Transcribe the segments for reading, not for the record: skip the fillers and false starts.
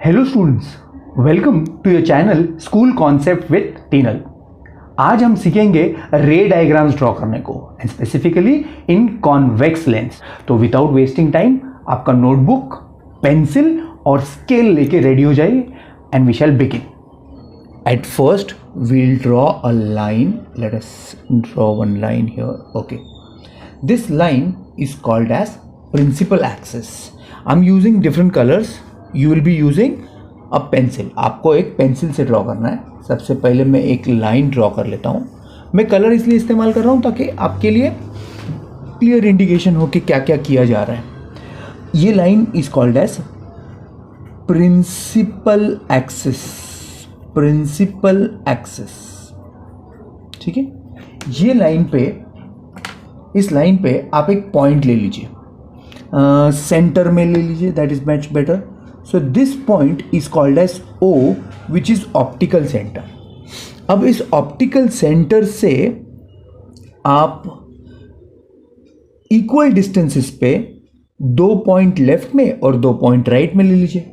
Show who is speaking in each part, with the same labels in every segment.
Speaker 1: Hello students, welcome to your channel school concept with Tinal. आज हम सीखेंगे रे डायग्राम्स ड्रॉ करने को and specifically in convex lens. तो विदाउट वेस्टिंग टाइम आपका नोटबुक, पेंसिल और स्केल लेके रेडी हो जाइए and we shall begin. At first we'll draw a line. Let us draw one line here. Okay, this line is called as principal axis. I'm using different colors. You will be using a pencil. आपको एक pencil से draw करना है। सबसे पहले मैं एक line draw कर लेता हूँ। मैं कलर इसलिए इस्तेमाल कर रहा हूँ ताकि आपके लिए क्लियर इंडिकेशन हो कि क्या क्या किया जा रहा है। ये line is called as principal axis. Principal axis, ठीक है। ये लाइन पे, इस लाइन पे आप एक पॉइंट ले लीजिए, सेंटर में ले लीजिए, that is much better. So this point is called as O, which is optical centre. अब इस ऑप्टिकल सेंटर से आप इक्वल डिस्टेंसेस पे 2 पॉइंट लेफ्ट में और 2 पॉइंट राइट में ले लीजिए।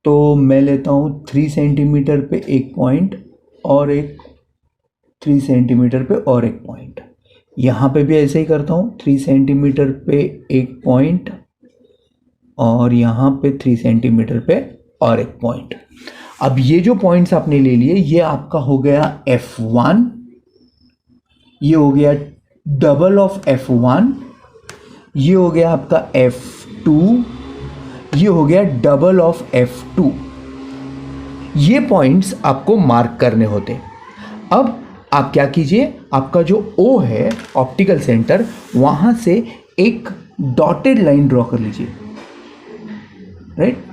Speaker 1: तो मैं लेता हूँ 3 सेंटीमीटर पे एक पॉइंट और एक 3 सेंटीमीटर पे और एक पॉइंट। यहाँ पे भी ऐसे ही करता हूँ, 3 सेंटीमीटर पे एक पॉइंट और यहाँ पे 3 सेंटीमीटर पे और एक पॉइंट। अब ये जो पॉइंट्स आपने ले लिए, ये आपका हो गया F1, ये हो गया डबल ऑफ F1, ये हो गया आपका F2, ये हो गया डबल ऑफ F2। ये पॉइंट्स आपको मार्क करने होते। अब आप क्या कीजिए, आपका जो O है ऑप्टिकल सेंटर, वहां से एक डॉटेड लाइन ड्रॉ कर लीजिए, right.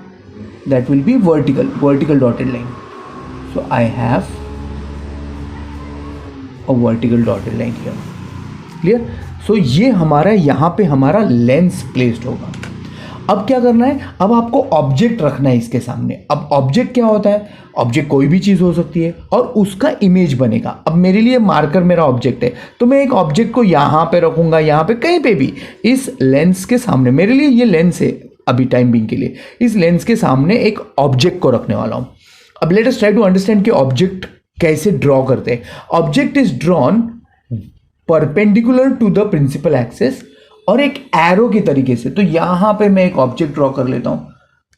Speaker 1: That will be vertical dotted line. So I have a vertical dotted line here, clear. So ये हमारा, यहां पे हमारा लेंस प्लेस्ड होगा। अब क्या करना है, अब आपको ऑब्जेक्ट रखना है इसके सामने। अब ऑब्जेक्ट क्या होता है, ऑब्जेक्ट कोई भी चीज़ हो सकती है और उसका इमेज बनेगा। अब मेरे लिए मार्कर मेरा ऑब्जेक्ट है, तो मैं एक ऑब्जेक्ट को यहाँ पे रखूंगा, यहाँ पे कहीं पे भी, इस लेंस के सामने। मेरे लिए ये लेंस है अभी टाइम बीइंग के लिए, इस लेंस के सामने एक ऑब्जेक्ट को रखने वाला हूँ। अब let us try to understand कि ऑब्जेक्ट कैसे ड्रॉ करते हैं। Object is drawn perpendicular to the principal axis और एक एरो के तरीके से। तो यहां पे मैं एक ऑब्जेक्ट ड्रॉ कर लेता हूं।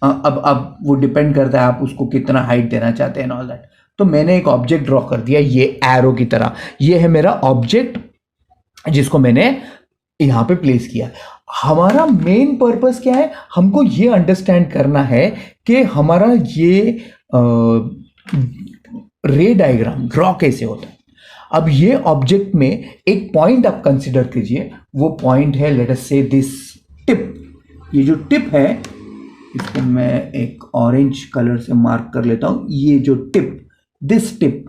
Speaker 1: अब वो डिपेंड करता है आप उसको कितना हाइट देना चाहते हैं, ऑल दैट। तो मैंने एक ऑब्जेक्ट ड्रॉ कर दिया ये एरो की तरह। ये है मेरा ऑब्जेक्ट जिसको मैंने यहां पे प्लेस किया। हमारा मेन पर्पस क्या है, हमको ये अंडरस्टैंड करना है कि हमारा ये रे डायग्राम ड्रॉ कैसे होता है। अब ये ऑब्जेक्ट में एक पॉइंट आप कंसीडर कीजिए। वो पॉइंट है, लेट अस से दिस टिप। ये जो टिप है, इसको मैं एक ऑरेंज कलर से मार्क कर लेता हूं। ये जो टिप, दिस टिप,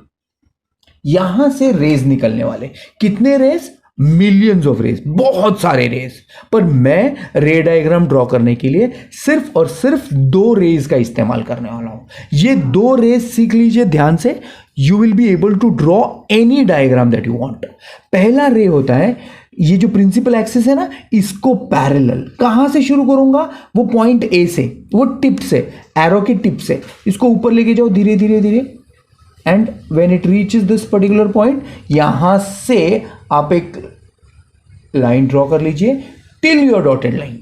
Speaker 1: यहां से रेज निकलने वाले। कितने रेज? मिलियंस ऑफ रेज, बहुत सारे रेज। पर मैं रे डायग्राम ड्रॉ करने के लिए सिर्फ और सिर्फ 2 रेज का इस्तेमाल करने वाला हूं। ये 2 रेज सीख लीजिए ध्यान से। You will be able to draw any diagram that you want. पहला रे होता है, ये जो प्रिंसिपल एक्सिस है ना, इसको पैरेलल। कहां से शुरू करूंगा? वो पॉइंट ए से, वो टिप से, एरो के टिप से इसको ऊपर लेके जाओ धीरे धीरे धीरे। And when it reaches this particular point, यहां से आप एक लाइन ड्रॉ कर लीजिए टिल योर डॉटेड लाइन।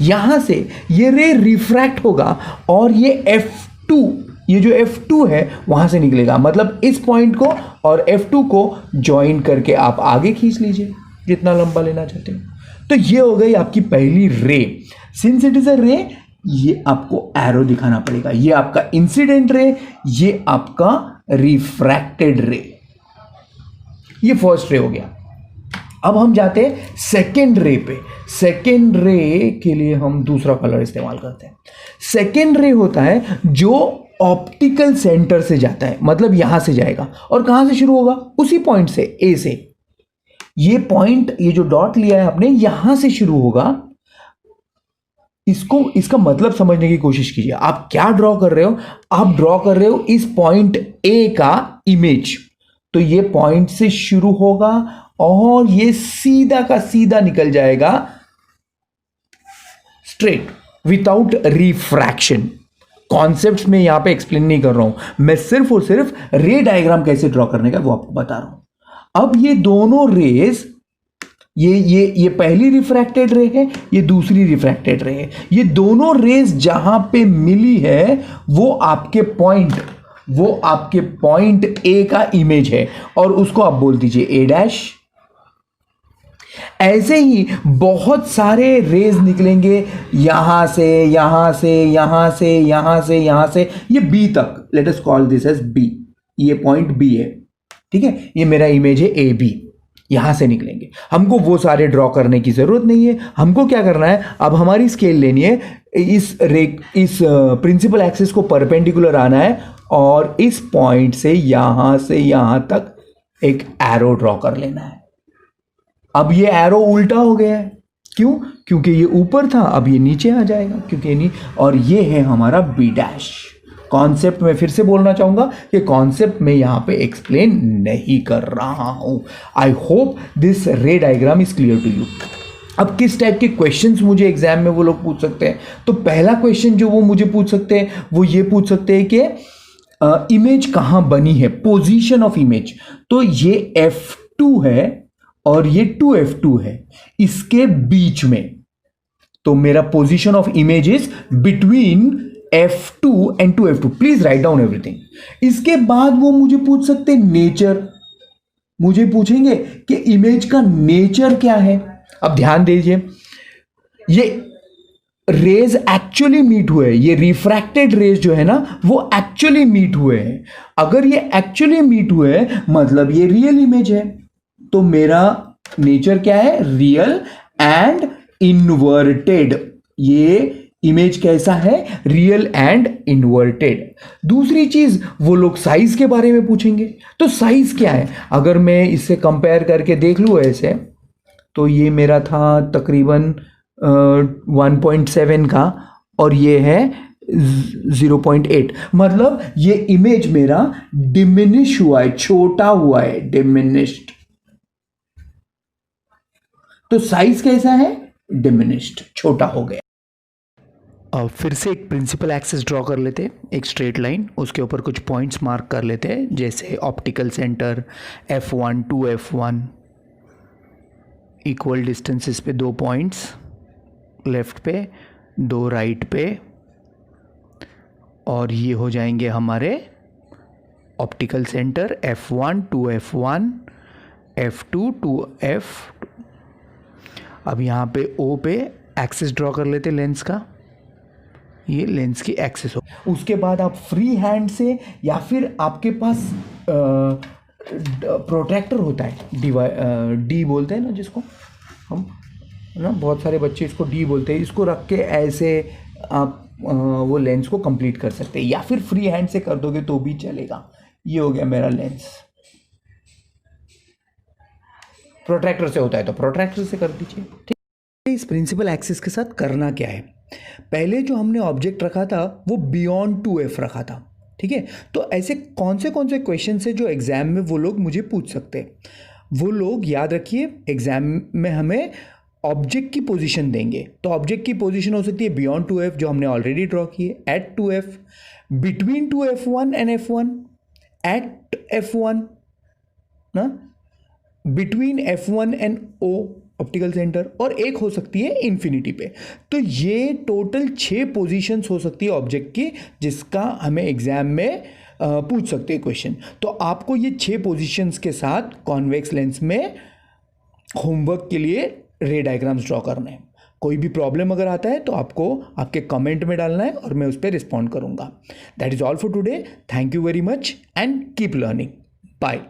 Speaker 1: यहां से ये रे रिफ्रैक्ट होगा और ये F2, ये जो F2 है वहां से निकलेगा। मतलब इस पॉइंट को और F2 को ज्वाइन करके आप आगे खींच लीजिए जितना लंबा लेना चाहते हो। तो ये हो गई आपकी पहली रे। सिंस इट इज अ रे, ये आपको एरो दिखाना पड़ेगा। ये आपका इंसिडेंट रे, ये आपका रिफ्रैक्टेड रे। ये फर्स्ट रे हो गया। अब हम जाते हैं सेकेंड रे पे। सेकेंड रे के लिए हम दूसरा कलर इस्तेमाल करते हैं। सेकेंड रे होता है जो ऑप्टिकल सेंटर से जाता है, मतलब यहां से जाएगा और कहां से शुरू होगा? उसी पॉइंट से, ए से। ये पॉइंट, ये जो डॉट लिया है आपने, यहां से शुरू होगा। इसको, इसका मतलब समझने की कोशिश कीजिए। आप क्या ड्रॉ कर रहे हो? आप ड्रॉ कर रहे हो इस पॉइंट ए का इमेज। तो ये पॉइंट से शुरू होगा और ये सीधा का सीधा निकल जाएगा स्ट्रेट, विदाउट रिफ्रैक्शन। कॉन्सेप्ट्स में यहां पे एक्सप्लेन नहीं कर रहा हूं, मैं सिर्फ और सिर्फ रे डायग्राम कैसे ड्रॉ करने का वो आपको बता रहा हूं। अब ये दोनों रेज, ये पहली रिफ्रैक्टेड रे है, ये दूसरी रिफ्रैक्टेड रे है, ये दोनों रेज जहां पे मिली है वो आपके पॉइंट ए का इमेज है और उसको आप बोल दीजिए ए डैश। ऐसे ही बहुत सारे रेज निकलेंगे यहां से, यहां से, यहां से, यहां से, यहां से, ये बी तक। Let us call this as B. ये पॉइंट बी है, ठीक है, ये मेरा इमेज है ए बी। यहां से निकलेंगे, हमको वो सारे ड्रॉ करने की जरूरत नहीं है। हमको क्या करना है, अब हमारी स्केल लेनी है, इस प्रिंसिपल एक्सिस को परपेंडिकुलर आना है और इस पॉइंट से यहां तक एक एरो ड्रॉ कर लेना है। अब ये एरो उल्टा हो गया है, क्यों? क्योंकि ये ऊपर था, अब ये नीचे आ जाएगा, क्योंकि नहीं। और ये है हमारा बी डैश। कॉन्सेप्ट में फिर से बोलना चाहूंगा कि कॉन्सेप्ट में यहां पे एक्सप्लेन नहीं कर रहा हूं। I hope this ray diagram is clear to you. अब किस टाइप के क्वेश्चंस मुझे एग्जाम में वो लोग पूछ सकते हैं, तो पहला क्वेश्चन जो वो मुझे पूछ सकते हैं वो ये पूछ सकते हैं कि इमेज कहां बनी है, पोजीशन ऑफ इमेज। तो ये F2 है और ये 2F2 है, इसके बीच में। तो मेरा position of image is between F2 and 2F2। Please write down everything. इसके बाद वो मुझे पूछ सकते हैं नेचर, मुझे पूछेंगे कि इमेज का नेचर क्या है। अब ध्यान दीजिए, ये रेज एक्चुअली मीट हुए, ये रिफ्रैक्टेड रेज जो है ना वो एक्चुअली मीट हुए हैं। अगर ये एक्चुअली मीट हुए मतलब ये रियल इमेज है, तो मेरा नेचर क्या है, रियल एंड इन्वर्टेड। ये इमेज कैसा है, रियल एंड इन्वर्टेड। दूसरी चीज वो लोग साइज के बारे में पूछेंगे, तो साइज क्या है। अगर मैं इससे कंपेयर करके देख लूं ऐसे, तो ये मेरा था तकरीबन 1.7 का और ये है 0.8। मतलब ये इमेज मेरा डिमिनिश हुआ है, छोटा हुआ है, डिमिनिश्ड। तो साइज कैसा है, डिमिनिश्ड, छोटा हो गया। अब फिर से एक प्रिंसिपल एक्सिस ड्रॉ कर लेते हैं, एक स्ट्रेट लाइन, उसके ऊपर कुछ पॉइंट्स मार्क कर लेते हैं, जैसे optical centre F1 to F1, equal distances पे 2 पॉइंट्स, लेफ्ट पे 2 राइट पे, और ये हो जाएंगे हमारे optical centre F1 to F1, F2 to F2। अब यहाँ पे O पे एक्सिस ड्रॉ कर लेते लेंस का, ये लेंस की एक्सिस हो। उसके बाद आप फ्री हैंड से या फिर आपके पास प्रोट्रैक्टर होता है, डी बोलते हैं ना जिसको हम, ना बहुत सारे बच्चे इसको डी बोलते हैं, इसको रख के ऐसे आप वो लेंस को कंप्लीट कर सकते हैं, या फिर फ्री हैंड से कर दोगे तो भी चलेगा। ये हो गया मेरा लेंस। प्रोट्रैक्टर से होता है तो प्रोट्रैक्टर से कर दीजिए, ठीक है। इस प्रिंसिपल एक्सिस के साथ करना क्या है, पहले जो हमने ऑब्जेक्ट रखा था वो बियॉन्ड 2F रखा था, ठीक है। तो ऐसे कौन से क्वेश्चन है जो एग्जाम में वो लोग मुझे पूछ सकते हैं। वो लोग याद रखिए, एग्जाम में हमें ऑब्जेक्ट की पोजीशन देंगे, तो ऑब्जेक्ट की पोजीशन हो सकती है बियॉन्ड 2F जो हमने ऑलरेडी ड्रॉ की है, eight 2F, between 2F1 and F1, eight F1 ना, between F1 and O optical centre, और एक हो सकती है इन्फिनिटी पे। तो ये टोटल 6 पोजीशंस हो सकती है ऑब्जेक्ट की, जिसका हमें एग्जाम में पूछ सकते हैं क्वेश्चन। तो आपको ये 6 पोजीशंस के साथ कॉन्वेक्स लेंस में होमवर्क के लिए रे डायग्राम्स ड्रॉ करना है। कोई भी प्रॉब्लम अगर आता है तो आपको आपके कमेंट में डालना है और मैं उस पर रिस्पॉन्ड करूंगा। That is all for today. Thank you very much and keep learning. Bye.